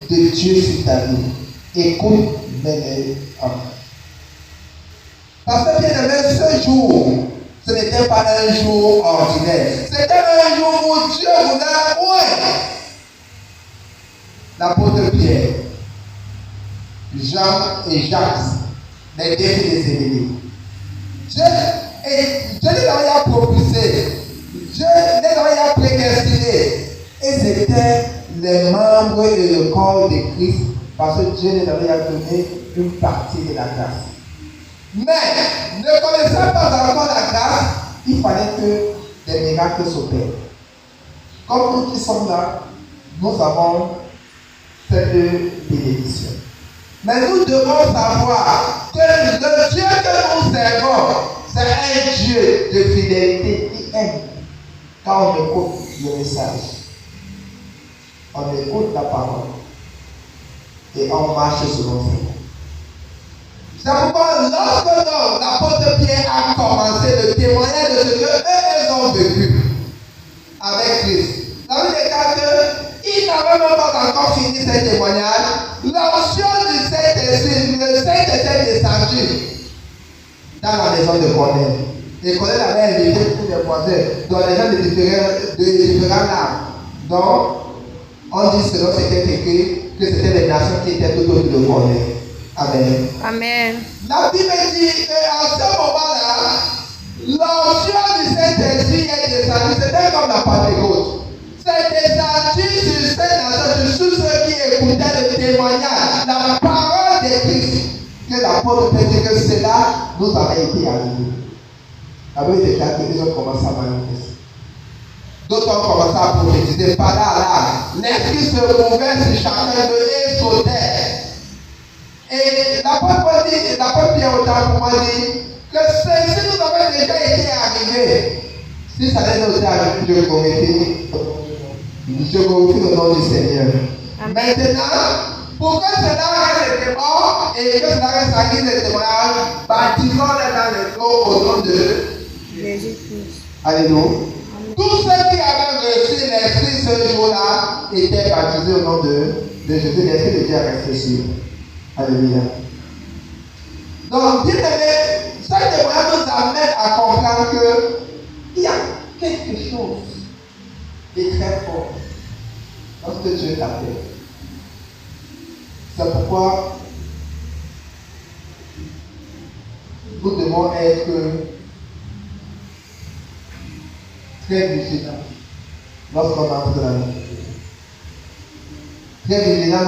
de Dieu sur ta vie. Écoute mes enfants. Parce que bien aimé, ce jour, ce n'était pas un jour ordinaire. C'était un jour où Dieu voulait ouvrir l'apôtre Pierre, Jean et Jacques, les deux fils de Zébédée. Dieu les avait propulsés. Dieu les avait prédestinés. Et c'était les membres et le corps de Christ parce que Dieu les avait donné une partie de la grâce. Mais ne connaissant pas encore la grâce, il fallait que des miracles s'opèrent. Comme nous qui sommes là, nous avons ces deux bénédictions. Mais nous devons savoir que le Dieu que nous servons, c'est un Dieu de fidélité qui aime quand on écoute le message. On écoute la parole et on marche selon ça. C'est pourquoi lorsque l'apôtre Pierre a commencé le témoignage de ce que eux ont vécu avec Christ, ça veut dire qu'ils n'avaient même pas encore fini ce témoignage. L'onction du Saint-Esprit, le Saint-Esprit est descendu dans la maison de Corneille. Et Corneille avait invité tous les voisins, dont les gens de différents âges. Donc, on dit selon ce qui est écrit que c'était les nations qui étaient tout autour de Corneille. Amen. Amen. La Bible dit qu'à ce moment-là, l'onction du Saint-Esprit est descendue. C'était comme la Pentecôte. C'est descendu sur ces nations, sur tous ceux qui écoutaient le témoignage, la parole de Christ. Que l'apôtre peut dire que cela nous avait été arrivé. Avec des gens qui ont commencé à manifester. D'autres ont commencé à prophétiser. Par là, l'esprit se mouvait sur chacun d'eux et sautait. Et l'apôtre Pierre autant pour moi dit que ceci nous avait déjà été arrivé. Si ça n'était pas arrivé, je glorifie le nom du Seigneur. Amen. Maintenant, pour que cela reste témoin et que cela reste acquis des témoignages, baptisons-les dans le nom au nom de Jésus-Christ. Alléluia. Tous ceux qui avaient reçu l'Esprit ce jour-là étaient baptisés au nom de Jésus. L'Esprit de Dieu est resté sur. Alléluia. Donc, bien aimé, ce témoignage nous amène à comprendre qu'il y a quelque chose de très fort lorsque Dieu t'appelle. C'est pourquoi nous devons être très vigilants lorsqu'on entre dans la vie. Très vigilants.